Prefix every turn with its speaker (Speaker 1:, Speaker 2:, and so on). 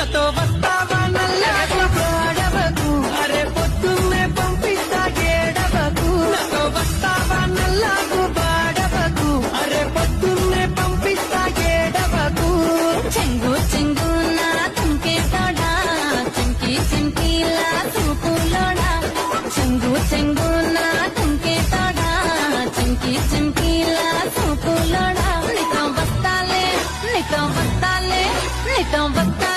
Speaker 1: నాతో వస్తావా నల్లాకు గోడవకు అరే పొద్దున్నే పంపిస్తా గేడవకు నాతో వస్తావా నల్లాకు బాడవకు అరే పొద్దున్నే పంపిస్తా గేడవకు
Speaker 2: చెంగు చెంగు నా తుంకే తోడా చంకి చంకీలా చూపులోడా చెంగు చెంగు నా తుంకే తోడా చంకి చంకీలా చూపులోడా నీతో వస్తాలే నీతో వస్తాలే నీతో వస్తా